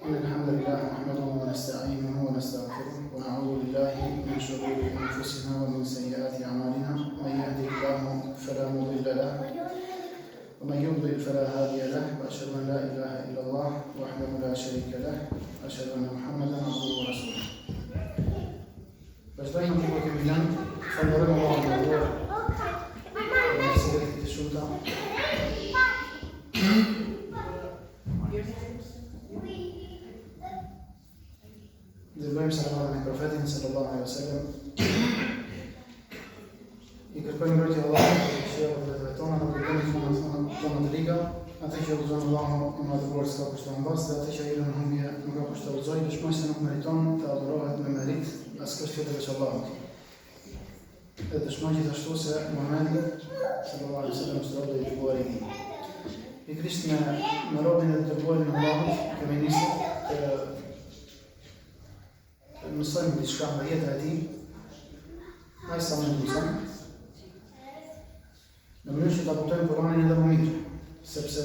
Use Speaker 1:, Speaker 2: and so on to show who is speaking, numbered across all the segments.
Speaker 1: إن الحمد لله نحمده ونستعينه ونستغفره ونعوذ بالله من شرور أنفسنا ومن سيئات أعمالنا من يهده الله فلا مضل له ومن يضلل فلا هادي له وأشهد أن لا إله إلا الله وحده لا شريك له وأشهد أن محمدا عبده ورسوله. Vazhdojmë në të kemi lënë, falënderojmë Allahun e Madhëruar për mirësitë e shumta. Dërgojmë salavatën e profetin sallallahu alaihi wasallam. I kërkojmë mbrojtje Allahut për shërbëtorët e vetëve tona, në kërkojmë tonë të liga, atë që udhëzon Allahu i Madhëruar s'ka kushton mbas, dhe atë që ai në humbje nuk ka kushton zoj, dëshmoj se nuk meriton të adhurohet me merit askush tjetër veç Allahut. Dhe dëshmoj gjithashtu se Muhamedi sallallahu alaihi wasallam është robi i dërguar i tij. Pikërisht me robën e dërguar në Allahut kemi nisur të mësojmë diçka nga jeta e tij, ai sa më mëson, në mënyrë që ta kuptojmë Kur'anin edhe më mirë, sepse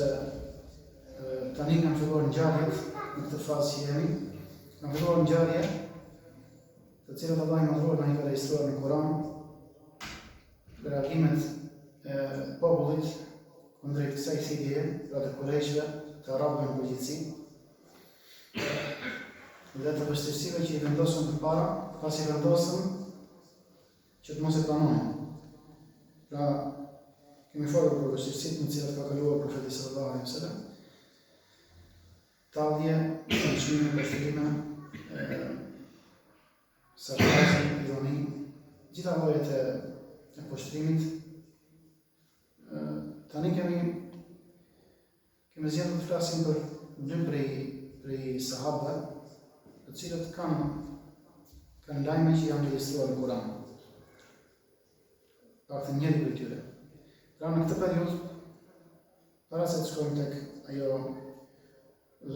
Speaker 1: tani kanë filluar ngjarjet në këtë fazë që jemi, kanë filluar ngjarje të cilat Allah i Madhëruar na i ka regjistruar në Kur'an, reagimet e popullit kundrejt kësaj thirrjeje, pra të Kurejshëve, të arabëve në përgjithësi, dhe të vështirësive që i vendosën përpara, pas i vendosën që të mos e pranonin. Pra, kemi folur për vështirësitë në cilat ka kaluar profeti sallallahu alaihi wasallam, tallje, çmime, vështirime, sarkazm, ironi, gjitha llojet e poshtrimit. Tani kemi zgjedhur të flasim për dy prej sahabëve, të cilët kanë lajme që janë regjistruar në Kur'an. Paktën njëri prej tyre. Pra në këtë periudhë, para se të shkojmë tek ajo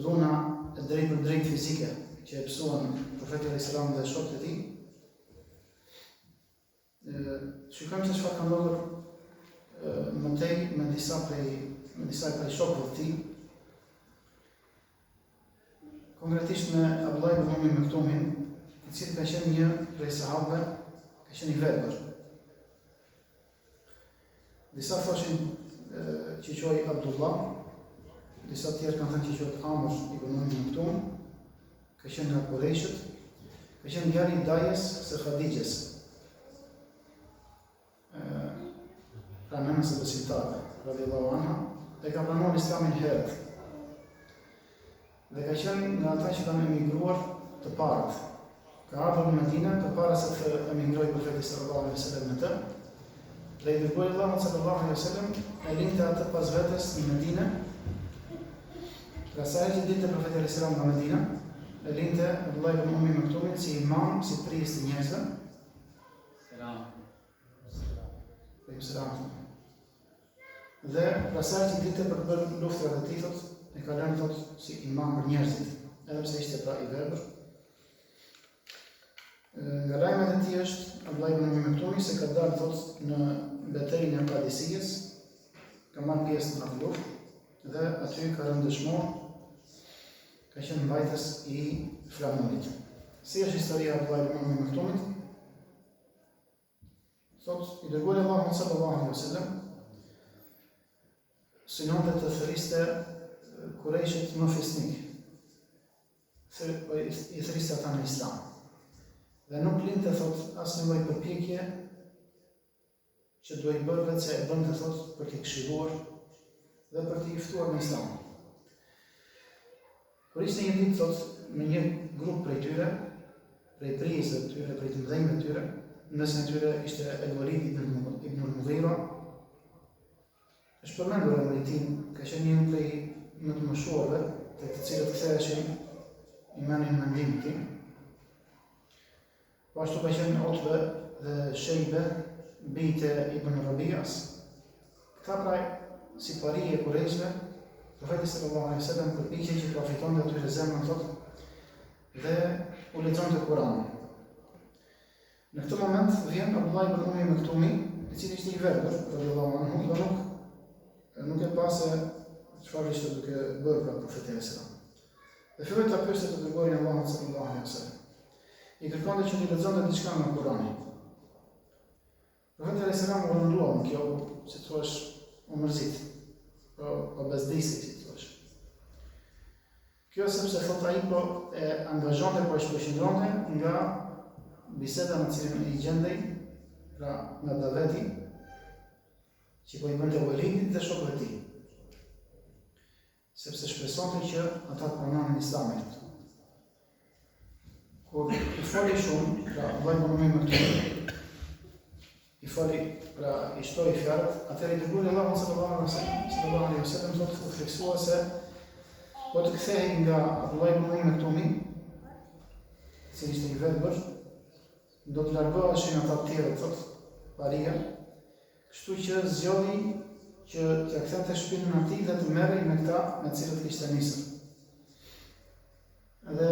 Speaker 1: dhuna e drejt për drejt fizike që e pësuan profeti alayhis salam dhe shokët e tij, shikojmë se çfarë ka ndodhur mëtej me disa prej shokëve të tij, konkretisht me Abdullah ibn Ummi Maktumin, i cili ka qenë një prej sahabëve, ka qenë i verbër. Disa thoshin që quhej Abdullah, disa tjerë kanë thënë që quhet Amr ibn Ummi Maktum, ka qenë nga Kurejshët, ka qenë djali i Dajes së Khadijës, pra nënës së besimtarëve, radhiyallahu anha, e ka pranuar Islamin herët. Dhe ka qenë nga ata që kanë emigruar të parët. Ka ardhur në Medinë përpara se të emigrojë profeti sallallahu alaihi wasallam në të. Dhe i dërguari Allahut sallallahu alaihi wasallam e linte atë pas vetes në Medinë. Pra sa herë që dilte profeti alaihi salam në Medinë, e linte Abdullah ibn Ummi Maktumin si imam, si prist i njerëzve. Selam. Dhe pasaj që dilte për të bërë luftrat e tij, e ka lënë thot si imam për njerëzit, edhe pse ishte pra i verbër. Nga lajmet e tij është Abdullah ibn Ummi Maktumi se ka dalë thot në betejën e Qadisiyes, ka marrë pjesë në atë luftë dhe aty ka rënë dëshmor, ka qenë mbajtës i flamurit. Si është historia e Abdullah ibn Ummi Maktumit? Thot, i dërguari Allahut sallallahu alaihi wasallam synonte të thëriste Kurejshët në fisnik, i thëriste ata në Islam. Dhe nuk linte, thot, asnjë lloj përpjekje që do i bërë vetë se e bënte, thot, për t'i këshilluar dhe për t'i ftuar në Islam. Kur ishte një ditë, thot, me një grup prej tyre, prej prijisëve të tyre, prej të mëdhenjve të tyre, nëse në tyre ishte El-Walid ibn al-Mughira, është përmendur emri i tij, ka qenë një prej më të moshuarve, tek të cilët ktheheshin i merrnin mendimin tim. Po ashtu ka qenë Utbe dhe Shejbe, bijtë ibn Rabias. Këta pra si pari e Kurejshëve, profeti sallallahu alaihi wasallam përpiqej që profitonte atyre zemrën thot dhe u lexonte Kur'anin. Në këtë moment vjen Abdullah ibn Ummi Maktumi, i cili ishte i verbër, radhiyallahu anhu, dhe nuk e pa se çfarë ishte duke bërë pra profeti sallallahu alaihi wasallam. Dhe filloi ta pyeste të dërguarin e Allahut sallallahu alaihi wasallam. I kërkonte që t'i lexonte diçka nga Kurani. Profeti alayhis salam u rëndua në kjo, si thua, u mërzit. Po bezdisi, si thua. Kjo sepse thot ai po e angazhonte, po e shpërqendronte nga biseda në cilën i gjendej, pra nga daveti, që po i bënte Walidit dhe shokëve të tij. Sepse shpresonte që ata të pranonin Islamin. Kur i foli shumë, pra vllai më më këtu, i foli, pra i shtoi fjalët, atëherë i dërguari Allahu sallallahu alaihi wasallam thotë u theksua se po të kthehej nga vllai më këtu, se ishte i vetbër, do të largoheshin ata të tjerë, thotë, paria, kështu që zgjodhi që t'ia kthente shpinën atij dhe të merrej me këta me të cilët kishte nisur. Dhe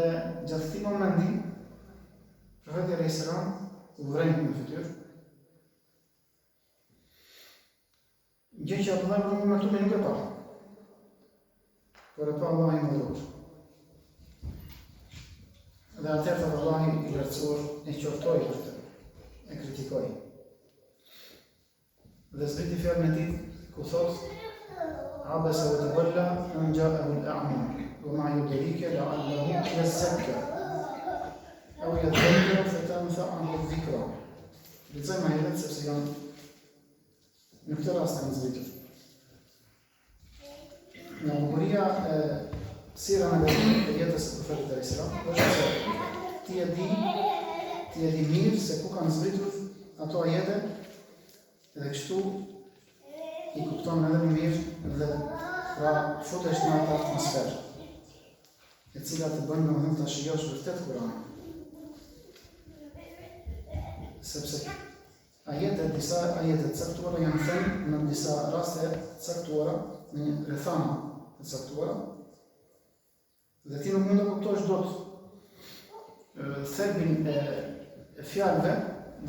Speaker 1: gjatë këtij momenti, profeti alayhis salam u vrejnë në fytyrë, gjë që Abdullah ibn Maktum nuk e pa, por e pa Allahi më dhuroj. Dhe atëherë Allahi i lartësuar e qoftoi për të, e kritikoi. Dhe zbriti fjalën e tij ku thot abasa wa tawalla an ja'ahu al-a'ma wa ma yudrika la'allahu yazakka aw yadhakkaru fatanfa'ahu adh-dhikra. Lexojmë ajetet sepse janë në këtë rast në zbritur. Nga bukuria e sira negative e jetës së profetit alayhis salam është se ti e di mirë se ku kanë zbritur ato ajete dhe kështu i kupton edhe më mirë dhe pra futesh në atë atmosferë e cila të bën domethënë ta shijosh vërtet Kur'anin. Sepse disa ajete të caktuara janë thënë në disa raste të caktuara, në rrethana të caktuara, dhe ti nuk mund të kuptosh dot thelbin e fjalëve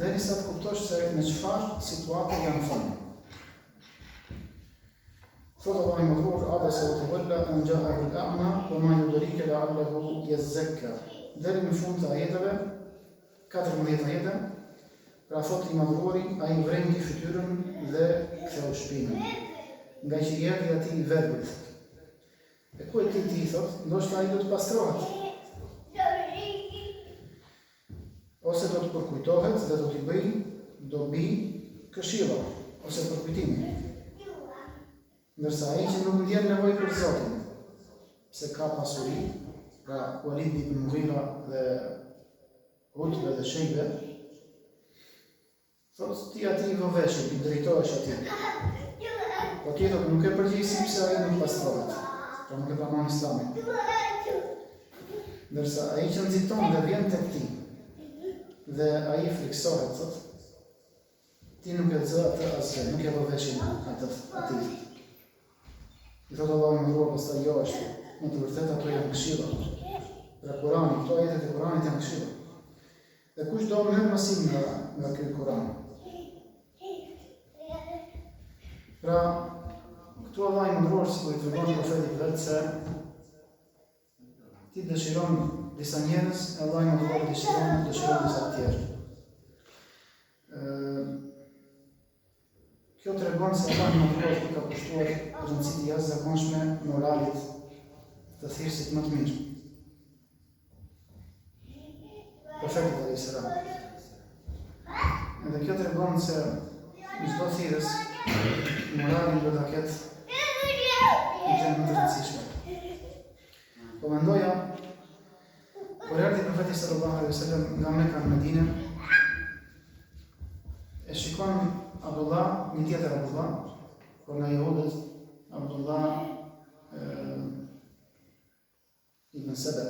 Speaker 1: derisa të kuptosh se në çfarë situate janë thënë. Thot Allahu më dhuroj, abasa wa tawalla an ja'ahu al-a'ma wa ma yudrika la'allahu yazakka. Deri në fund të ajeteve, 14 ajete, pra thot i madhruari, ai vrengti fytyrën dhe ktheu shpinën, nga që i erdhi atij verbit. E ku e ti thot, ndoshta ai do të pastrohet. Ose do të përkujtohet dhe do t'i bëj dobi këshilla ose përkujtimi. Ndërsa ai që nuk ndjen nevojë për Zotin, se ka pasuri, pra Walid ibn Mughira dhe Utbe dhe Shejbe, thotë ti atij i vëveshur, i drejtohesh atij. Po tjetër nuk e përgjegjësi pse ai nuk pastrohet, pra nuk e pranon Islamin. Ndërsa ai që nxiton dhe vjen tek ti, dhe ai friksohet, thotë, ti nuk e zë atë asgjë, nuk e vëveshin atij. I thotë Allahu më dhuroj, pastaj jo është, në të vërtetë ato janë këshilla. Pra Kurani, këto ajetet e Kuranit janë këshilla. Dhe kush do merr mësim nga ky Kuran. Pra këtu Allahu më dhuroj si po i tregon profetit vetë se ti dëshiron disa njerëz, Allahu më dhuroj dëshiron disa të tjerë. Kjo të regon se Allahu më dhuroj të ka pushtuar rëndësi të jashtëzakonshme moralit të thirrësit më të mirë. Profeti alayhis salam. Edhe kjo të regon se çdo thirrës morali do ta ketë një gjë më të rëndësishme. Po mendoja, kur erdhi profeti sallallahu alaihi wasallam nga Mekka në Medinë, e shikon Abdullah, një tjetër Abdullah, por nga jehudët, Abdullah ibn Sebe,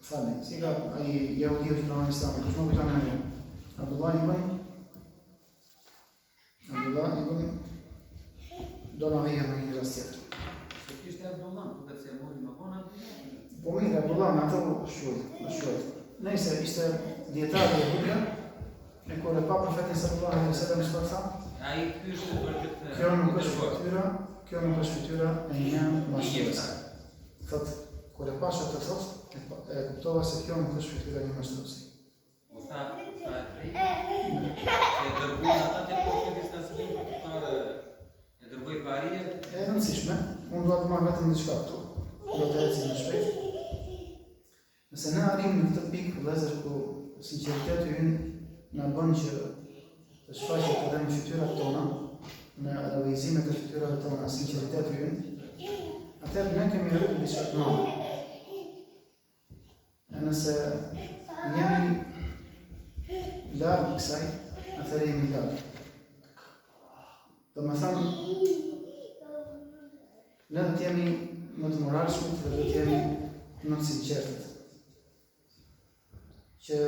Speaker 1: falni, si ka ai jehudi që pranon Islamin, kush nuk kujton emrin? Abdullah ibn Dolavia në një rast tjetër.
Speaker 2: Kishte Abdullah, duket se mori më vonë.
Speaker 1: Po mirë, Abdullah me ato shkruaj. Nëse ishte dietar i jehudëve, e kur e pa profetin sallallahu alaihi wasallam çfarë tha?
Speaker 2: Ai pyeshte për këtë.
Speaker 1: Kjo nuk është fytyra e një mashtruese. Thot, Kur e pasha të thot, e kuptova se kjo nuk është fytyra e një mashtruesi.
Speaker 2: U tha e drejt. Se e dërguan ata të profetit në sëllim për të parë e dërgoj parije.
Speaker 1: E rëndësishme, unë dua të marr vetëm diçka këtu, do të ecim më shpejt. Nëse ne arrim në këtë pikë vëllezër ku sinqeriteti ynë na bën që të shfaqet edhe në fytyrat tona, në realizimet e fytyrave tona, sinqeriteti ynë, atëherë ne kemi rritur diçka të madhe. E nëse jemi larg kësaj, atëherë jemi larg. Do të thënë, ne do të jemi më të moralshëm dhe do të jemi më të sinqertë. Që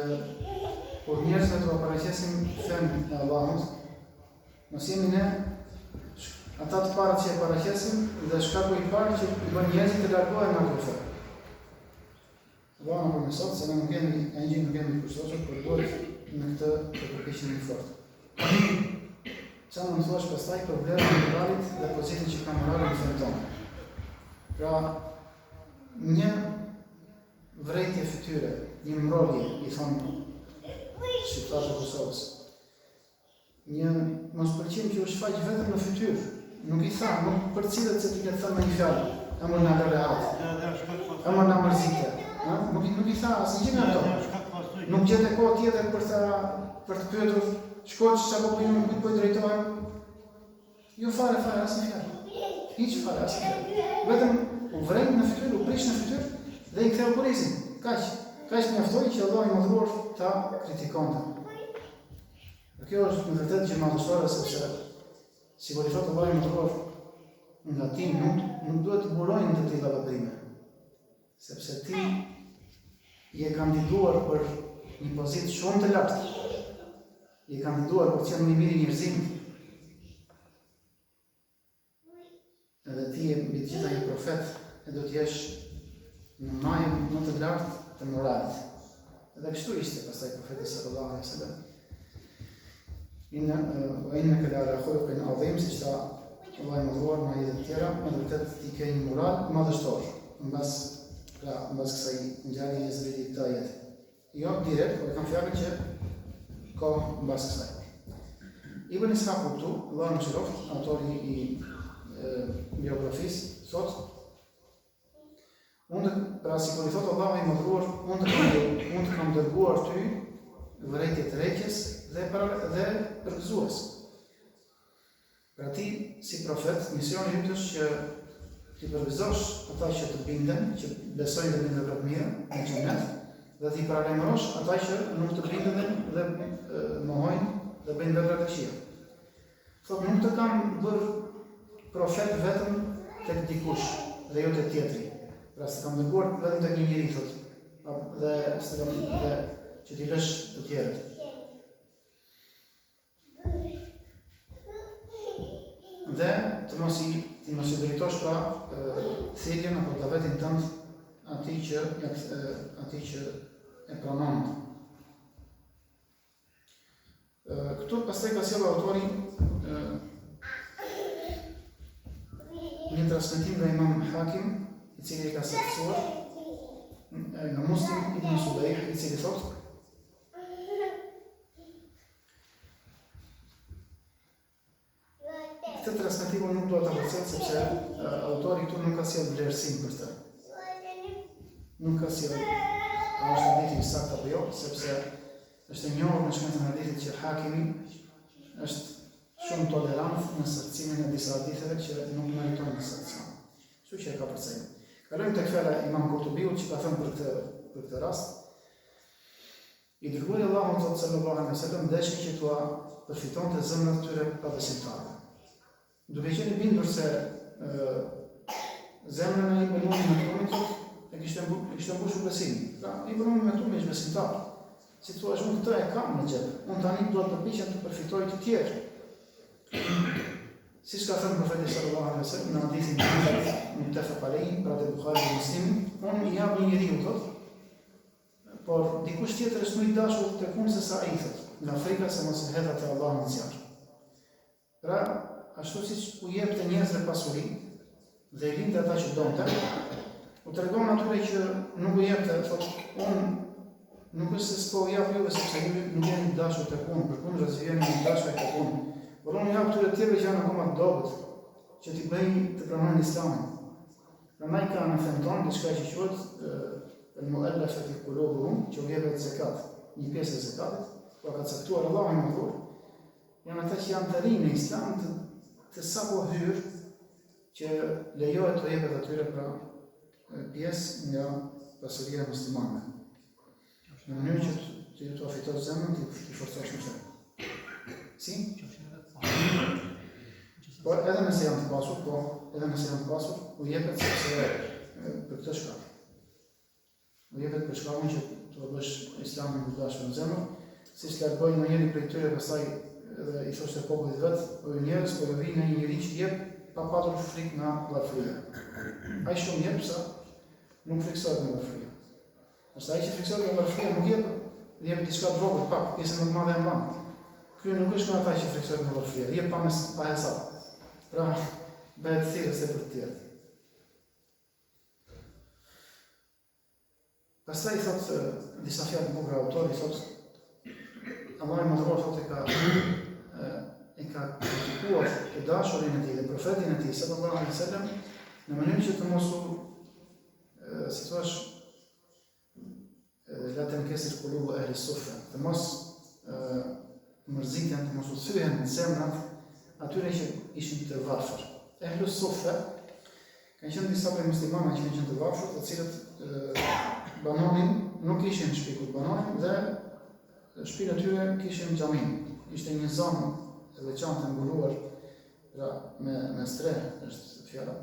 Speaker 1: kur njerëzve të paraqesin fen e Allahut, mos jemi ne ata të parë që e paraqesin dhe shkaku i parë që i bën njerëzit të largohen nga kjo fen. Allahu na përmesot se ne nuk kemi engjëj, nuk kemi kushtoshë për duhet në këtë të përpiqemi fort. Qa më thuash pastaj problemin e moralit dhe pozitin që ka morali në fen tonë. Pra, një vrejtje fytyre, një mbrojtje, i thonë shqiptarët e Kosovës. Një mospëlqim që u shfaq vetëm në fytyrë, nuk i tha, nuk përcillet se ti ke thënë me një fjalë, emër na lëre atë, emër na mërzite. Nuk i tha asnjë nga ato. Nuk gjete kohë tjetër për të pyetur, shkoç çfarë po ju kujt po drejtohem. Jo fare asnjë fjalë. Hiç fare asnjë fjalë. Vetëm u vren në fytyrë, u prish në fytyrë dhe i ktheu kurizin. Kaq mjaftoi që Allahu i mëdhur ta kritikonte. Kjo është në vërtetë gjë madhështore sepse sikur i thotë Allahu i mëdhur, nga ti nuk duhet të burojnë të tilla veprime. Sepse ti je kandiduar për një pozitë shumë të lartë. Je kandiduar për të qenë më i miri i njerëzimit. Edhe ti je mbi të gjitha një profet e do të jesh në majën më të lartë të moralit. Edhe kështu ishte pastaj profeti sallallahu alaihi wasallam. Innaka la'ala khuluqin adhim, siç tha Allahu i mëdhur në ajetet tjera, me vërtet ti ke një moral madhështor. Mbas kësaj ngjarje e zbritit të ajet. Jo direkt, por kam fjalën që ka mbas kësaj. Ibn Ishaq këtu, Allahu më shëroft, autori i biografisë, thotë pra sikur i thotë Allahu i mëdhur, unë të kam dërguar ty vërejtje të rreqës dhe përgëzues. Pra ti, si profet, misioni yt është që ti përgëzosh ata që të binden, që besojnë dhe binden për të mirë, në xhenet, dhe ti paralajmërosh ata që nuk të binden dhe mohojnë dhe bëjnë vepra të këqija. Thotë nuk të kam bërë profet vetëm tek dikush dhe jo tek tjetri. Pra s'të kam dërguar vetëm tek një njeri, thotë, dhe që t'i lësh të tjerët. Dhe të mos i drejtosh pra thirrjen apo davetin tënd atij që e pranon. Këtu pastaj ka sjellë autori një transmetim nga Imam Hakim, i cili ka saktësuar nga Muslim ibn Subejh, i cili thotë këtë transmetim nuk do ta përcjell sepse autori këtu nuk ka sjellë vlerësim për të. Nuk ka sjellë a është hadithi i saktë apo jo, sepse është e njohur në shkencën e hadithit që Hakimi është shumë tolerant në sërcimin e disa haditheve që nuk meritojnë sërcim. Kështu që e ka përcjellë. Kalojmë tek fjala e Imam Kurtubiut që ka thënë për këtë rast. I dërguari Allahu sallallahu alaihi wasallam dëshi që tua përfitonte zemrat e tyre pa besimtarë. Duke qenë i bindur se zemrën e Ibn Maktumit e kishte mbushur besimin. Pra, Ibn Maktumi është besimtar. Si thua, unë këtë e kam në xhep. Unë tani do të përpiqem të përfitoj të tjerë. Siç ka thënë profeti sallallahu alaihi wasallam në hadithin e muttafaq alayhi, pra te Buhari dhe Muslimi, unë i jap një njeriu thotë, por dikush tjetër është më i dashur tek unë se sa ai thotë, nga frika se mos e hedha te Allahu në zjarr. Pra, ashtu siç u jep të njerëzve pasuri dhe i lindë ata që donte, u u tregon atyre që nuk u jepte, thotë, unë nuk është se s'po u jap juve sepse ju nuk jeni dashur tek unë, përkundër se jeni dashur tek unë. Por unë jap atyre tjerëve që janë akoma të dobët, që t'i bëjnë të pranojnë Islamin. Prandaj ka në fen tonë diçka që quhet al-mu'allafati qulubuhum, që u jepet zakat, një pjesë e zakatit, pra ka caktuar Allahu më dhuar. Janë ata që janë të rinë në Islam të sapo hyrë që lejohet të jepet atyre pra pjesë nga pasuria muslimanëve. Në mënyrë që të ju të afitosh zemrën, të forcosh në fe. Si? Po edhe nëse janë të pasur, u jepet sepse për këtë shkak. U jepet për shkakun që të bësh Islamin të dashur në zemër, siç largoi njëri prej tyre pastaj edhe i thoshte popullit vet, o njerëz, po ju vjen një njeri që jep pa patur frikë nga varfëria. Ai shumë jep sa nuk friksohet nga varfëria. Ashtu ai që friksohet nga varfëria nuk jep diçka të vogël, pak, pjesën më të madhe e mban. Ky nuk është nga ata që friksohet nga varfëria, jep pa hesab. Pra, bëhet thirrës e për të tjerë. Pastaj thotë disa fjalë të bukura autori, thotë Allahu më dhuar thotë e ka kritikuar të dashurin e tij dhe profetin e tij sallallahu alaihi wasallam në mënyrë që të mos u si thua la tankesil qulubu ahli suffa, të mos mërziten, të mos u thyhen në zemrat atyre që ishin të varfër. Ehlu suffa kanë qenë disa prej muslimanëve që kanë qenë të varfër, të cilët banonin nuk ishin shpikut banonin dhe shtëpinë e tyre kishin xhamin. Ishte një zonë e veçantë e mbuluar me stre, është fjala.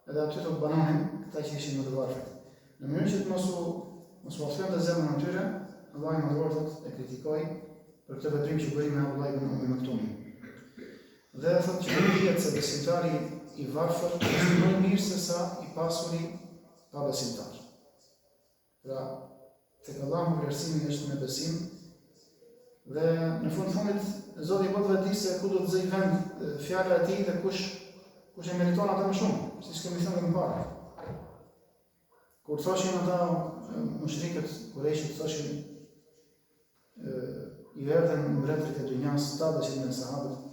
Speaker 1: Edhe aty të banonin këta që ishin më të varfër. Në mënyrë që të mos u afrohen të zemrën e tyre, Allahu më dhuar thotë e kritikoi për këtë veprim që bëri me Abdullah ibn Ummi Maktumin. Dhe thotë që nuk dihet se besimtari i varfër është më i mirë se sa i pasuri pa besimtar. Pra, tek Allahu vlerësimi është me besim. Dhe në fundit Zoti i botëve di se ku do të zëj vend fjala e tij dhe kush e meriton atë më shumë, siç kemi thënë më parë. Kur thoshin ata mushrikët Kurejshit thoshin i verdhen mbretërit e dynjas, ta dëshin me sahabët.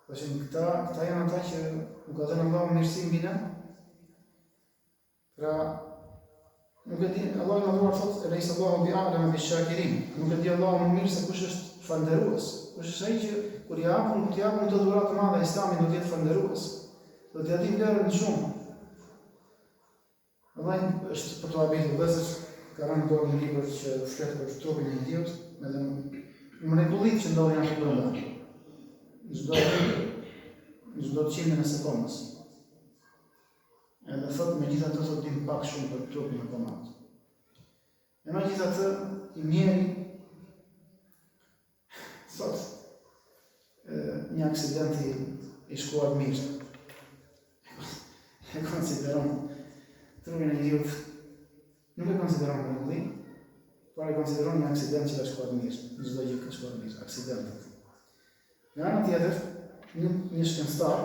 Speaker 1: Thoshin këta janë ata që u ka dhënë Allahu mirësi mbi ne. Pra nuk e di, Allahu më dhuar thotë eleysa Allahu bi'alama bish-shakirin. Nuk e di Allahu më mirë se kush është falënderues. Kush është ai që kur i japun të dhuratë të mëdha Islamin do të jetë falënderues. Do të di vlerën shumë. Allahu është për të abitur vëzës, ka rënë dorë një libër që flet për trupin e njeriut, edhe mrekullitë që ndodhin aty brenda. Çdo qindën e sekondës. Edhe thotë megjithatë thotë dim pak shumë për trupin e komat. E megjithatë i mjeri thotë një aksidenti i shkuar mirë. E konsideron trupin e njeriut, nuk e konsideron mrekulli, por e konsideron një aksident që ka shkuar mirë. Çdo gjë ka shkuar mirë, aksidentet. Nga ana tjetër, një shkencëtar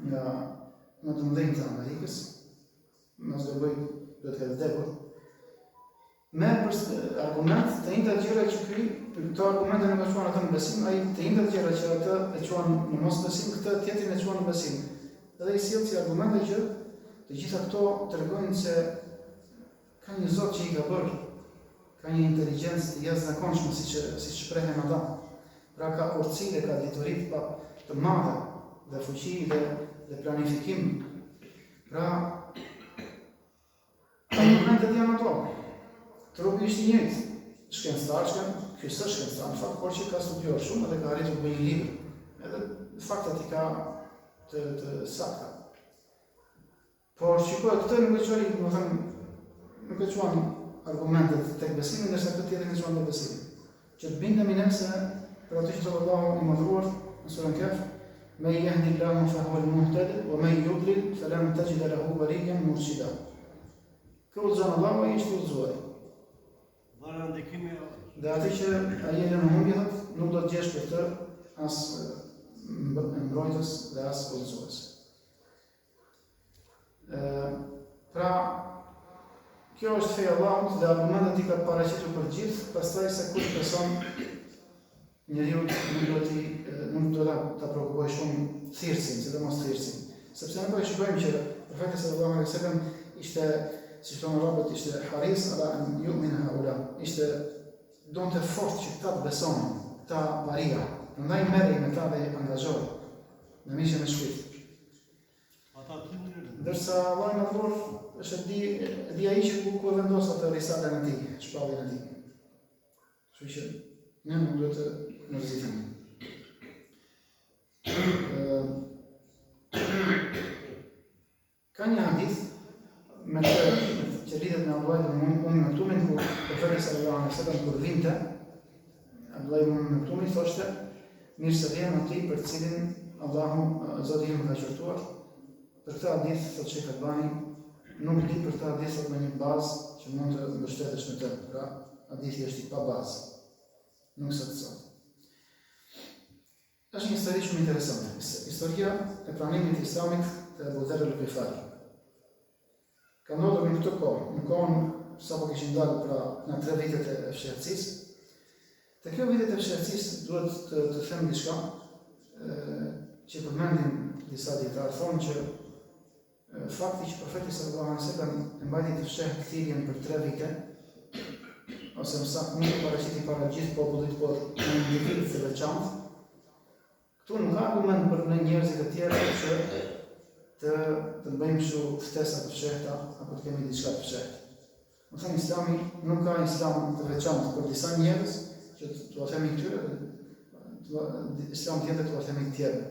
Speaker 1: nga më të mëdhenj të Amerikës, mos do bëj do të vdekur, merr për argument të njëjtat gjëra që ky, për këto argumente nuk e çon atë në besim, ai të njëjtat gjëra që atë e çon në mos besim, këtë tjetrin e çon në besim. Edhe i sjell si argumente që të gjitha këto tregojnë se ka një Zot që i ka bërë, ka një inteligjencë të jashtëzakonshme siç shprehen ata. Pra ka urtësi dhe ka diturit të madhe dhe fuqi dhe planifikim. Pra, argumentet janë ato. Trupi ishte i njëjtë. Shkencëtar, ky s'është shkencëtar, në fakt, por që ka studiuar shumë dhe ka arritur të bëjë një libër. Edhe faktat i ka të sakta. Por shikoj këtë nuk e çoi, nuk e çuan argumentet tek besimi, ndërsa këtë tjetër e çuan tek besimi. Që të bindemi ne se për atë që thotë Allahu i madhruar në surën Kehf, men yahdillahu fahuwa al-muhtadi wa man yudlil falan tajida lahu waliyyan murshida. Kjo udhëzon Allahu ai është udhëzuar. Dhe atë që ai e lënë humbje nuk do të gjesh për të as mbrojtës dhe as udhëzues. Pra Kjo është feja Allahut dhe argumentet I ka paraqitur për gjithë, pastaj se kush beson njeriu nuk do ta provokojë shumë thirrsin, sidomos thirrsin. Sepse ne po shikojmë që profeti sallallahu alaihi wasallam ishte, si thonë arabët, ishte haris ala an yu'mina haula. Ishte donte fort që ta besonin, ta paria. Prandaj merrej me ta dhe angazhoi në mishën e shpirtit. Ndërsa Allah në dhur është di ai që ku vendos atë risalen e tij, shpalljen e tij. Kështu që ne nuk duhet të mërzitemi. Ka një hadith me që lidhet me Abdullah ibn Maktumin, ku profeti sallallahu alaihi wasallam kur vinte, Abdullah ibn Maktumi thoshte: "Mirë se vjen atij për cilin Allahu Zoti im ka qortuar." Për këtë hadith thotë Sheikh Albani, nuk di për këtë hadith me një bazë që mund të mbështetesh në të. Pra, hadithi është I pa bazë. Nuk sa të thotë. Është një histori shumë interesante. Historia e pranimit të Islamit të Abu Dharr al-Ghifari. Ka ndodhur në këtë kohë, në kohën sapo kishin dalë pra në 3 vitet e fshehtësisë. Te kjo vitet e fshehtësisë duhet të them diçka që përmendin disa dietarë, thonë që fakti që profeti sallallahu alaihi wasallam e mbajti të fshehtë thirrjen për 3 vite, ose më saktë nuk paraqiti para gjithë popullit, por në një individ të veçantë, këtu nuk ka argument për ne njerëzit e tjerë që të bëjmë kështu ftesa të fshehta apo të kemi diçka të fshehtë. Më thënë, Islami nuk ka Islam të veçantë për disa njerëz që t'u themi këtyre, Islam tjetër t'u themi tjerë.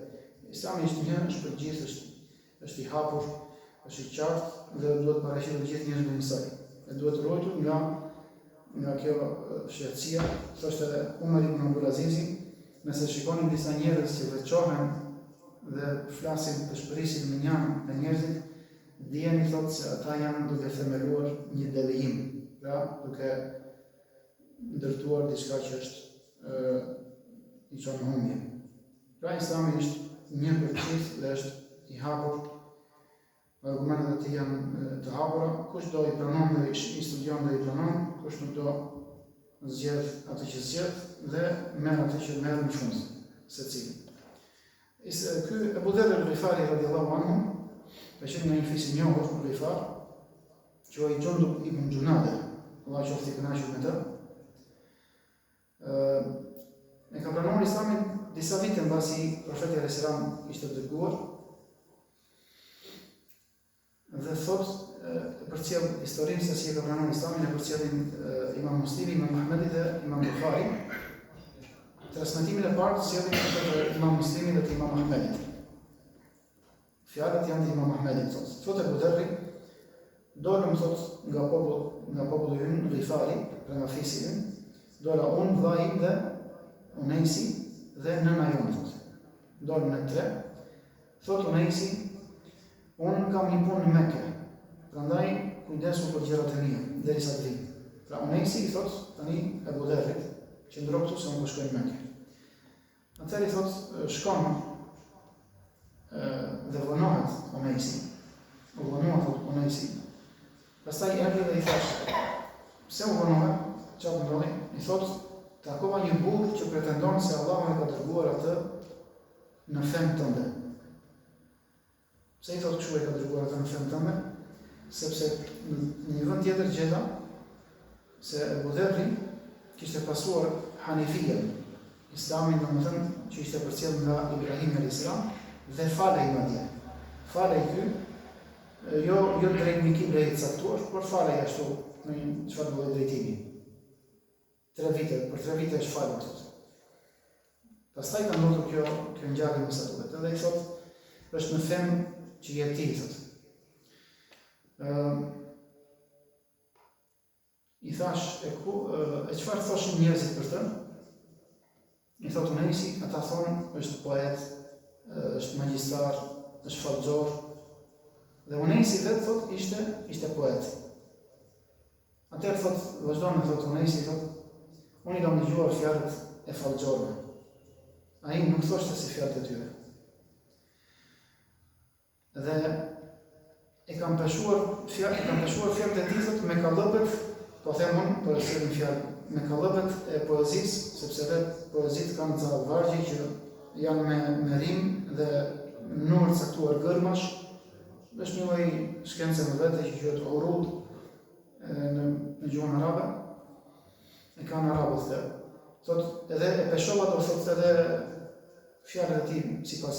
Speaker 1: Islami është një, është për gjithë, është I hapur, është I qartë dhe duhet paraqitur gjithë njerëzit në saj. Dhe duhet ruajtur nga kjo fshehtësia. Thoshte edhe Umar ibn Abdul Azizi, nëse shikoni disa njerëz që veçohen dhe flasin të shpërisin me njënë me njerëzit, dijeni thotë se ata janë duke themeluar një devijim, pra duke ndërtuar diçka që është I çon humbje. Pra Islami është një për gjithë dhe është I hapur, argumentet e tij janë të hapura, kush do I pranon dhe I studion dhe I pranon, kush nuk do zgjedh atë që zgjedh dhe merr atë që merr në fund, secili. Ky Abu Dharr al-Ghifari radhiyallahu anhu, ka qenë një fis I njohur në Ghifar, quhej Jundub ibn Junada, Allah qoftë I kënaqur me të. E ka pranuar Islamin disa vite mbasi profeti alayhis salam ishte dërguar. Dhe thot përcjell historinë se si e ka pranuar Islamin, e përcjellin Imam Muslimi, Imam Ahmedi dhe Imam Bukhari. Transmetimin e parë sjellin të Imam Muslimi dhe të Imam Ahmedit. Fjalët janë të Imam Ahmedit, thot Abu Dharri, dolëm thot nga populli ynë Ghifari, pra nga fisi ynë, dola unë, vllai im dhe Unesi dhe nëna jonë, thot. Dolëm në 3. Thot Unesi, unë kam një punë në Mekë, prandaj kujdesu për gjërat e mia derisa të vij. Pra Unesi I thot tani Abu Dharrit, qëndro këtu se unë po shkoj në Mekë. Atëherë I thot shkon dhe vonohet Unesi. U vonohet thot Unesi. Pastaj erdhi dhe I thash, pse u vonove? Çfarë ndodhi? I thot, takova një burr që pretendon se Allahu e ka dërguar atë në fenë tënde. Pse I thot kështu e ka dërguar atë në fenë tënde? Sepse në një vend tjetër gjeta se Abu Dharri kishte pasuar Hanifien, Islamin domethënë që ishte përcjell nga Ibrahim alayhis salam dhe falej madje. Falej ky jo drejt një kible I caktuar, por falej ashtu në një çfarë lloji drejtimi. 3 vite, për 3 vite është falur thot. Pastaj ka ndodhur kjo ngjarje me sa duhet. Edhe I thot, është në fenë që je ti, thot. I thash, e çfarë thoshin njerëzit për të? I thot Unesi, ata thonë, është poet, është magjistar, është fallxor. Dhe Unesi vetë thot ishte poet. Atëherë thot, vazhdon me thot Unesi, thot, unë I kam dëgjuar fjalët e fallxorëve. Ai nuk thoshte si fjalët e tyre. Dhe e kam peshuar fjalët e tij thotë me kallëpet, po them unë, po e sjell fjalë me kallëpet e poezisë, sepse vetë poezitë kanë ca vargje që janë me rim dhe numër caktuar gërmash. Është një lloj shkence me vete që quhet urud në gjuhën arabe. E kanë arabët dhe thot edhe e peshova do thot edhe fjalët e tij sipas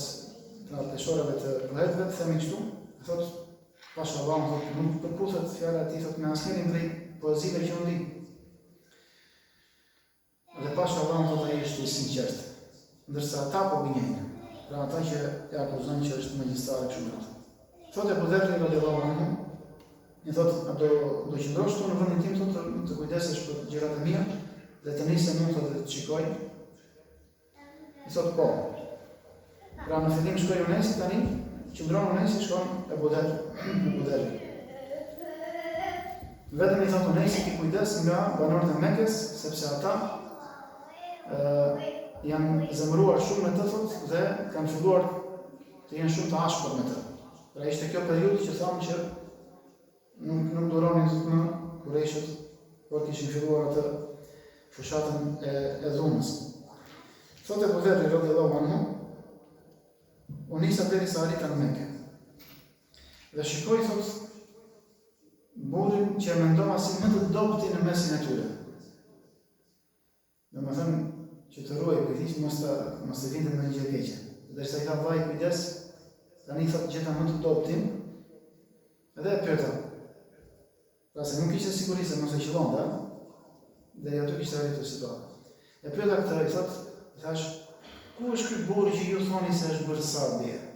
Speaker 1: peshoreve të poetëve, themi kështu, thot pashallah thot nuk përputhet fjala e tij thot me asnjërin prej poezive që unë di. Dhe pashallah thot ai është i sinqert, ndërsa ata po gënjejnë, pra ata që e akuzojnë që është magjistar kështu me radhë. Thotë Abu Dharri radhiyallahu anhu, i thotë do qëndrosh këtu në vendin tim thotë të kujdesesh për gjërat e mia dhe të nisem unë thotë të shikoj. I thotë po. Pra në fillim shkoi Unesi, tani qëndron Unesi, shkon Abu Dharri. Vetëm i thotë Unesi ti kujdes nga banorët e Mekës, sepse ata janë zemëruar shumë me të thotë dhe kanë filluar të jenë shumë të ashpër me të. Pra ishte kjo periudhë që thamë që nuk duronin më kurejshët, por kishin filluar atë fushatën e dhunës. Thotë Abu Dharri radhiyallahu anhu, u nisa derisa arrita në Mekë. Dhe shikoi thotë burrin që e mendova si më të dobët në mesin e tyre. Domethënë që të ruaj kujtës mos të vinte në një gjë keqe. Derisa i tha vaj kujdes, tani thotë gjeta më të dobtin, edhe e pyeta. Pra se nuk ishte siguri se mos e qëllonte, dhe ato kishte arritur situatë. E pyeta këtë, i thotë, thash, ku është ky burri që ju thoni se është bërë sabie?